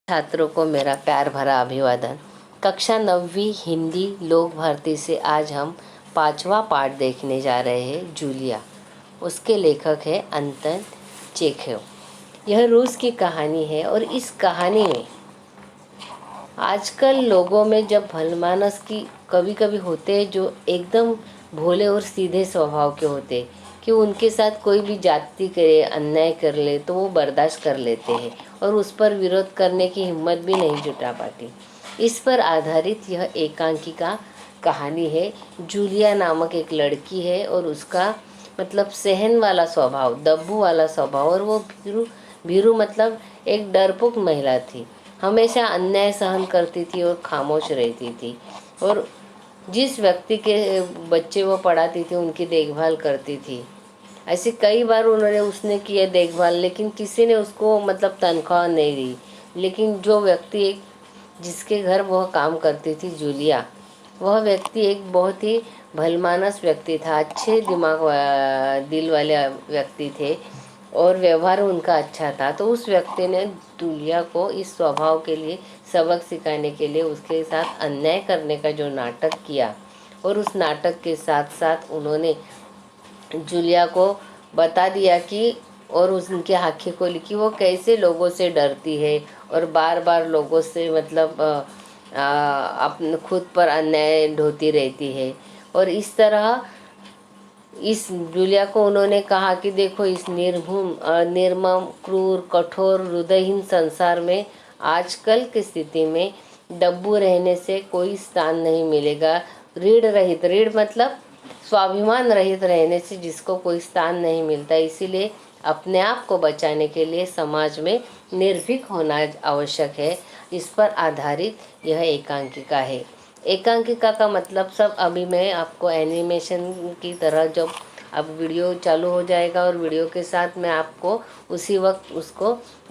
छात्रों को मेरा प्यार भरा अभिवादन। कक्षा 9वीं हिंदी लोक भारती से आज हम 5वां पाठ देखने जा रहे हैं, जूलिया। उसके लेखक है अंतन चेखव। यह रूस की कहानी है और इस कहानी में आजकल लोगों में जब भलमानस की कभी कभी होते हैं जो एकदम भोले और सीधे स्वभाव के होते हैं कि उनके साथ कोई भी जाति करे, अन्याय कर ले तो वो बर्दाश्त कर लेते हैं और उस पर विरोध करने की हिम्मत भी नहीं जुटा पाती। इस पर आधारित यह एकांकिका कहानी है। जूलिया नामक एक लड़की है और उसका मतलब सहन वाला स्वभाव, दब्बू वाला स्वभाव, और वो भीरू भीरू मतलब एक डरपोक महिला थी। हमेशा अन्याय सहन करती थी और खामोश रहती थी और जिस व्यक्ति के बच्चे वो पढ़ाती थी उनकी देखभाल करती थी। ऐसे कई बार उसने किया देखभाल, लेकिन किसी ने उसको मतलब तनख्वाह नहीं दी। लेकिन जो व्यक्ति एक जिसके घर वह काम करती थी, जूलिया, वह व्यक्ति एक बहुत ही भलमानस व्यक्ति था, अच्छे दिल वाले व्यक्ति थे और व्यवहार उनका अच्छा था। तो उस व्यक्ति ने जूलिया को इस स्वभाव के लिए सबक सिखाने के लिए उसके साथ अन्याय करने का जो नाटक किया, और उस नाटक के साथ साथ उन्होंने जूलिया को बता दिया कि और उनकी आँखें खोली कि वो कैसे लोगों से डरती है और बार बार लोगों से मतलब अपने खुद पर अन्याय ढोती रहती है। और इस तरह इस जूलिया को उन्होंने कहा कि देखो, इस निर्मम, क्रूर, कठोर, हृदयहीन संसार में आजकल की स्थिति में डब्बू रहने से कोई स्थान नहीं मिलेगा। रीढ़ मतलब स्वाभिमान रहित रहने से जिसको कोई स्थान नहीं मिलता। इसीलिए अपने आप को बचाने के लिए समाज में निर्भीक होना आवश्यक है। इस पर आधारित यह एकांकिका है। एकांकिका का मतलब सब अभी मैं आपको एनिमेशन की तरह जब अब वीडियो चालू हो जाएगा और वीडियो के साथ मैं आपको उसी वक्त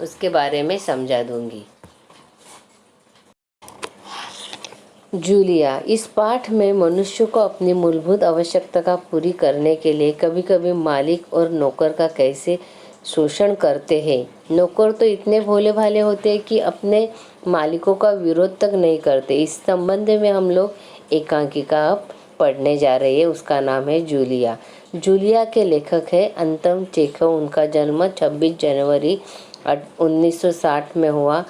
उसके बारे में समझा दूंगी। जूलिया। इस पाठ में मनुष्य को अपनी मूलभूत आवश्यकता का पूरी करने के लिए कभी कभी मालिक और नौकर का कैसे शोषण करते हैं। नौकर तो इतने भोले भाले होते हैं कि अपने मालिकों का विरोध तक नहीं करते। इस संबंध में हम लोग एकांकिका पढ़ने जा रहे हैं। उसका नाम है जूलिया। जूलिया के लेखक है अंतन चेखव। उनका जन्म 26 जनवरी 1960 में हुआ,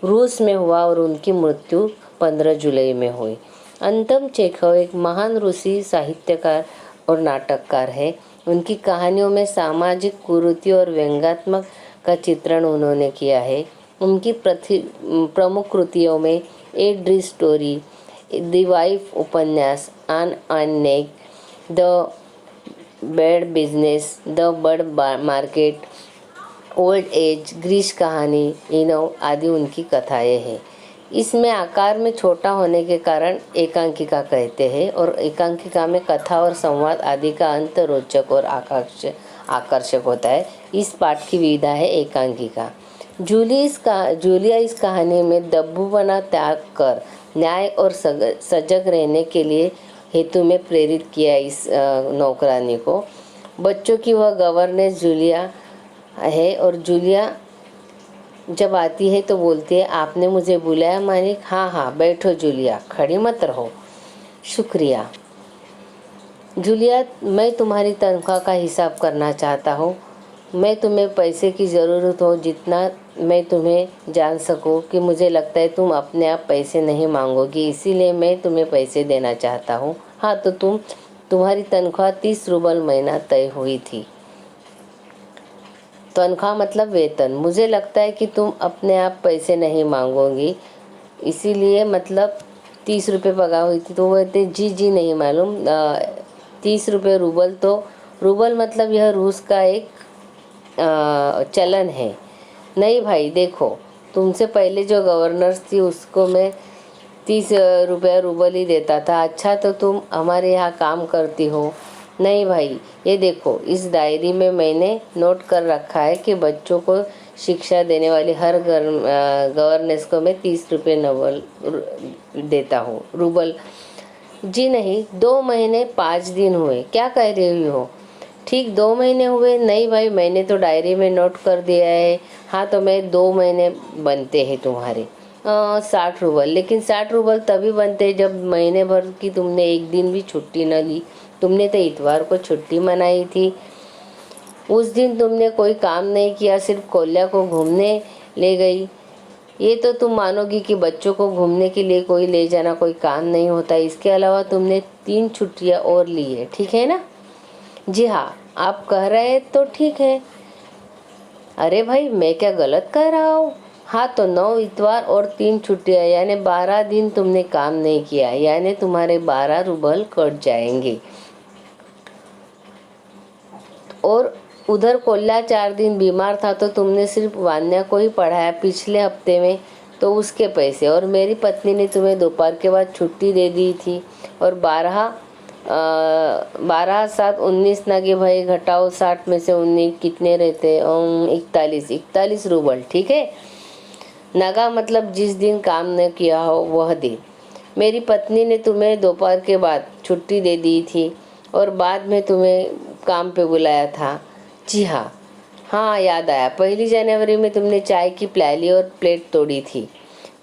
रूस में हुआ, और उनकी मृत्यु 15 जुलाई में हुई। अंतन चेखव एक महान रूसी साहित्यकार और नाटककार है। उनकी कहानियों में सामाजिक कुरीति और व्यंग्यात्मक का चित्रण उन्होंने किया है। उनकी प्रमुख कृतियों में a dreary story, the wife उपन्यास, on neck, the bad business, the bird market, old age, Grisha कहानी, इनो आदि उनकी कथाएं हैं। इसमें आकार में छोटा होने के कारण एकांकिका कहते हैं और एकांकिका में कथा और संवाद आदि का अंत रोचक और आकर्षक होता है। इस पाठ की विधा है एकांकिका। जूलिया इस कहानी में दब्बूपना त्याग कर न्याय और सजग रहने के लिए हेतु में प्रेरित किया इस नौकरानी को। बच्चों की वह गवर्नेंस जूलिया है और जूलिया जब आती है तो बोलती है, आपने मुझे बुलाया मालिक? हाँ हाँ बैठो जूलिया, खड़ी मत रहो। शुक्रिया जूलिया, मैं तुम्हारी तनख्वाह का हिसाब करना चाहता हूँ। मैं तुम्हें पैसे की ज़रूरत हो जितना मैं तुम्हें जान सकूँ कि मुझे लगता है तुम अपने आप पैसे नहीं मांगोगी, इसीलिए मैं तुम्हें पैसे देना चाहता हूँ। हाँ तो तुम्हारी तनख्वाह 30 रूबल महीना तय हुई थी। तनख्वाह मतलब वेतन। मुझे लगता है कि तुम अपने आप पैसे नहीं मांगोगी, इसीलिए मतलब 30 रुपये पगार हुई थी। तो वो कहते जी नहीं मालूम, 30 रुपये रूबल। तो रूबल मतलब यह रूस का एक चलन है। नहीं भाई देखो, तुमसे पहले जो गवर्नर्स थी उसको मैं 30 रुपया रूबल ही देता था। अच्छा तो तुम हमारे यहाँ काम करती हो। नहीं भाई, ये देखो, इस डायरी में मैंने नोट कर रखा है कि बच्चों को शिक्षा देने वाली हर गवर्नेंस को मैं 30 रुपये नवल देता हूँ, रूबल। जी नहीं, 2 महीने 5 दिन हुए। क्या कह रही हो? ठीक 2 महीने हुए? नहीं भाई, मैंने तो डायरी में नोट कर दिया है। हाँ तो मैं 2 महीने बनते हैं तुम्हारे 60 रूबल। लेकिन 60 रूबल तभी बनते हैं जब महीने भर की तुमने एक दिन भी छुट्टी न ली। तुमने तो इतवार को छुट्टी मनाई थी, उस दिन तुमने कोई काम नहीं किया, सिर्फ कोल्या को घूमने ले गई। ये तो तुम मानोगी कि बच्चों को घूमने के लिए कोई ले जाना कोई काम नहीं होता। इसके अलावा तुमने 3 छुट्टियाँ और ली है, ठीक है ना? जी हाँ, आप कह रहे हैं तो ठीक है। अरे भाई, मैं क्या गलत कह रहा हूँ? हाँ तो 9 इतवार और 3 छुट्टियाँ यानी 12 दिन तुमने काम नहीं किया, यानी तुम्हारे 12 रूबल कट जाएंगे। और उधर कोल्ला 4 दिन बीमार था तो तुमने सिर्फ वान्या को ही पढ़ाया पिछले हफ्ते में, तो उसके पैसे। और मेरी पत्नी ने तुम्हें दोपहर के बाद छुट्टी दे दी थी। और 12 7 19 नगे भाई, घटाओ 60 में से 19 कितने रहते? 41 रूबल, ठीक है। नगा मतलब जिस दिन काम न किया हो वह दिन। मेरी पत्नी ने तुम्हें दोपहर के बाद छुट्टी दे दी थी और बाद में तुम्हें काम पे बुलाया था। जी हाँ, हाँ याद आया। 1 जनवरी में तुमने चाय की प्याली और प्लेट तोड़ी थी।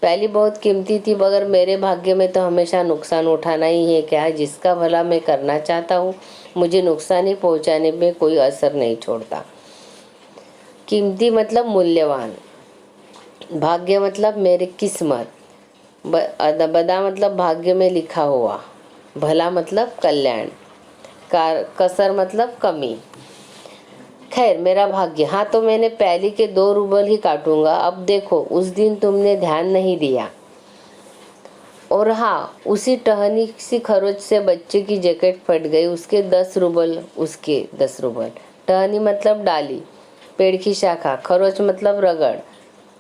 प्याली बहुत कीमती थी, मगर मेरे भाग्य में तो हमेशा नुकसान उठाना ही है क्या? जिसका भला मैं करना चाहता हूँ मुझे नुकसान ही पहुँचाने में कोई असर नहीं छोड़ता। कीमती मतलब मूल्यवान, भाग्य मतलब मेरी किस्मत, बदा मतलब भाग्य में लिखा हुआ, भला मतलब कल्याण, कसर मतलब कमी। खैर, मेरा भाग्य। हाँ तो मैंने प्याली के 2 रूबल ही काटूंगा। अब देखो, उस दिन तुमने ध्यान नहीं दिया। और हाँ, उसी टहनी सी खरोच से बच्चे की जैकेट फट गई, उसके 10 रूबल, उसके 10 रूबल। टहनी मतलब डाली, पेड़ की शाखा, खरोच मतलब रगड़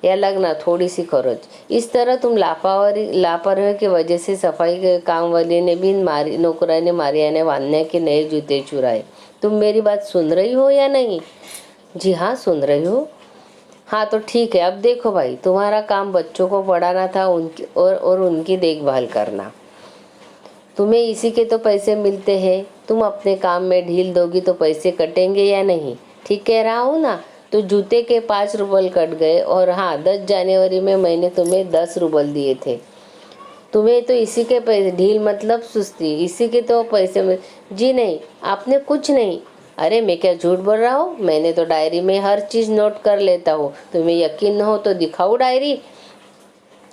या लगना, थोड़ी सी खरोच। इस तरह तुम लापरवाही की वजह से सफाई के काम वाली ने भी मारी, नौकरानी मारिया ने वान्या के नए जूते चुराए। तुम मेरी बात सुन रही हो या नहीं? जी हाँ, सुन रही हो। हाँ तो ठीक है। अब देखो भाई, तुम्हारा काम बच्चों को पढ़ाना था, उनकी और उनकी देखभाल करना। तुम्हें इसी के तो पैसे मिलते हैं। तुम अपने काम में ढील दोगी तो पैसे कटेंगे या नहीं? ठीक कह रहा हूँ ना? तो जूते के 5 रूबल कट गए। और हाँ, 10 जनवरी में मैंने तुम्हें 10 रूबल दिए थे। तुम्हें तो इसी के पैसे, ढील मतलब सुस्ती, इसी के तो पैसे में। जी नहीं, आपने कुछ नहीं। अरे मैं क्या झूठ बोल रहा हूँ? मैंने तो डायरी में हर चीज़ नोट कर लेता हूँ। तुम्हें यकीन न हो तो दिखाऊँ डायरी?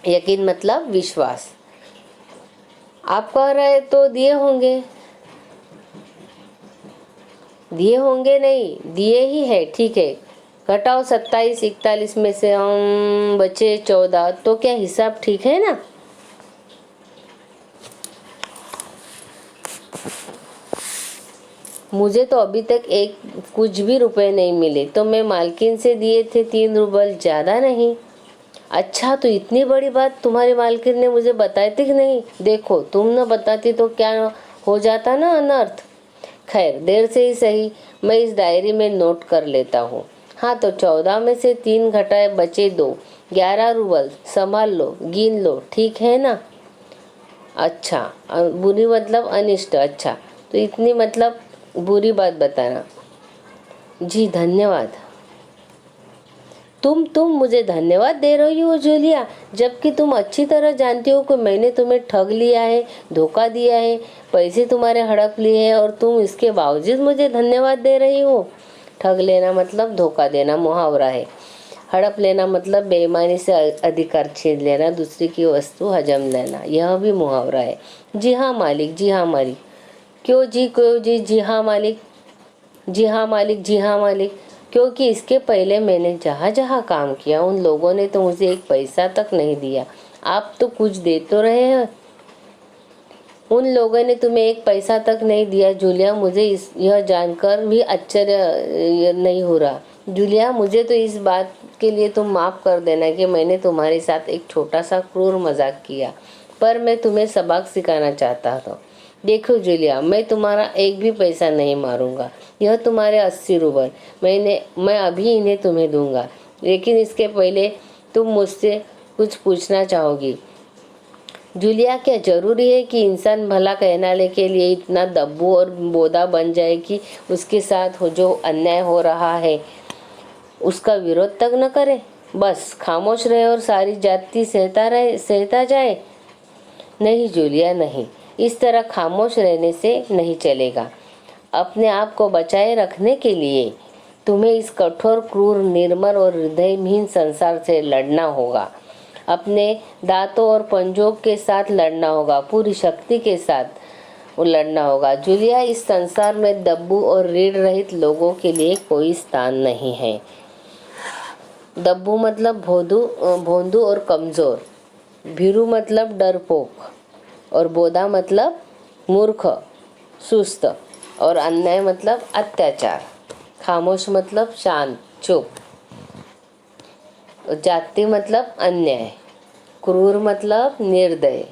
यकीन मतलब विश्वास। आप कह रहे तो दिए होंगे। दिए होंगे नहीं, दिए ही है, ठीक है। घटाओ 27 41 में से बचे 14, तो क्या हिसाब ठीक है ना? मुझे तो अभी तक एक कुछ भी रुपए नहीं मिले। तो मैं मालकिन से दिए थे 3 रूबल, ज़्यादा नहीं। अच्छा, तो इतनी बड़ी बात तुम्हारी मालकिन ने मुझे बताई थी कि नहीं? देखो, तुम न बताती तो क्या हो जाता ना अनर्थ। खैर, देर से ही सही, मैं इस डायरी में नोट कर लेता हूँ। हाँ तो 14 में से 3 घटाए बचे 2, 11 रूबल। संभाल लो, गिन लो, ठीक है ना? अच्छा, बुरी मतलब अनिष्ट। अच्छा, तो इतनी मतलब बुरी बात बताना। जी धन्यवाद। तुम मुझे धन्यवाद दे रही हो जूलिया, जबकि तुम अच्छी तरह जानती हो कि मैंने तुम्हें ठग लिया है, धोखा दिया है, पैसे तुम्हारे हड़प लिए हैं, और तुम इसके बावजूद मुझे धन्यवाद दे रही हो। ठग लेना मतलब धोखा देना मुहावरा है। हड़प लेना मतलब बेईमानी से अधिकार छीन लेना, दूसरी की वस्तु हजम लेना, यह भी मुहावरा है। जी हाँ मालिक, जी हाँ मालिक। क्यों जी, क्यों जी? जी हाँ मालिक, जी हाँ मालिक, जी हाँ मालिक। क्योंकि इसके पहले मैंने जहाँ जहाँ काम किया उन लोगों ने तो मुझे एक पैसा तक नहीं दिया। आप तो कुछ दे तो रहे हैं। उन लोगों ने तुम्हें एक पैसा तक नहीं दिया जूलिया। मुझे यह जानकर भी आश्चर्य नहीं हो रहा। जूलिया, मुझे तो इस बात के लिए तुम माफ़ कर देना कि मैंने तुम्हारे साथ एक छोटा सा क्रूर मजाक किया, पर मैं तुम्हें सबक सिखाना चाहता था। देखो जूलिया, मैं तुम्हारा एक भी पैसा नहीं मारूंगा। यह तुम्हारे 80 रूबल, मैं अभी इन्हें तुम्हें दूंगा। लेकिन इसके पहले तुम मुझसे कुछ पूछना चाहोगी? जूलिया, क्या जरूरी है कि इंसान भला कहलाने के लिए इतना दब्बू और बोधा बन जाए कि उसके साथ जो अन्याय हो रहा है उसका विरोध तक न करे, बस खामोश रहे और सारी जाति सहता जाए? नहीं जूलिया, नहीं, इस तरह खामोश रहने से नहीं चलेगा। अपने आप को बचाए रखने के लिए तुम्हें इस कठोर, क्रूर, निर्मल और हृदयहीन संसार से लड़ना होगा। अपने दांतों और पंजों के साथ लड़ना होगा, पूरी शक्ति के साथ लड़ना होगा। जूलिया, इस संसार में दब्बू और रीढ़ रहित लोगों के लिए कोई स्थान नहीं है। दब्बू मतलब भोंदू और कमजोर, भीरू मतलब डरपोक और बोधा मतलब मूर्ख, सुस्त और अन्याय मतलब अत्याचार। खामोश मतलब शांत, चुप। जाति मतलब अन्याय, क्रूर मतलब निर्दय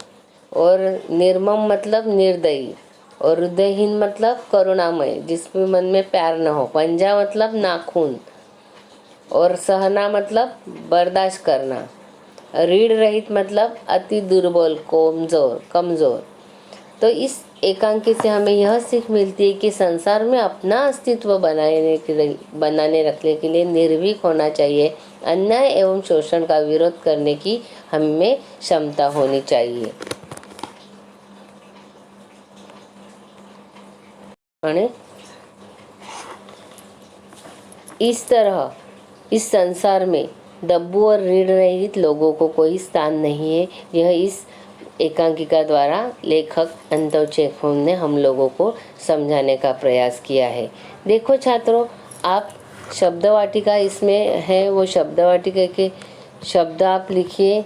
और निर्मम मतलब निर्दयी और हृदयहीन मतलब करुणामय, जिसमें मन में प्यार न हो। पंजा मतलब नाखून और सहना मतलब बर्दाश्त करना। रीढ़ रहित मतलब अति दुर्बल, कमजोर। तो इस एकांकी से हमें यह सीख मिलती है कि संसार में अपना अस्तित्व बनाने रखने के लिए निर्भीक होना चाहिए। अन्याय एवं शोषण का विरोध करने की हमें क्षमता होनी चाहिए। इस तरह इस संसार में दब्बू और रीढ़ रहित लोगों को कोई स्थान नहीं है। यह इस एकांकिका द्वारा लेखक अंतोन चेखव ने हम लोगों को समझाने का प्रयास किया है। देखो छात्रों, आप शब्द वाटिका इसमें है, वो शब्द वाटिका के शब्द आप लिखिए,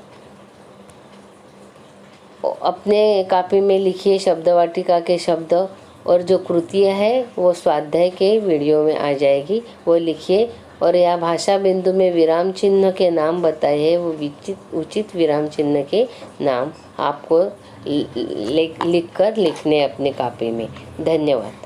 अपने कॉपी में लिखिए शब्द वाटिका के शब्द, और जो कृतियाँ है वो स्वाध्याय के वीडियो में आ जाएगी, वो लिखिए। और यह भाषा बिंदु में विराम चिन्ह के नाम बताए हैं, वो उचित विराम चिन्ह के नाम आपको लिखकर लिखने अपने कॉपी में। धन्यवाद।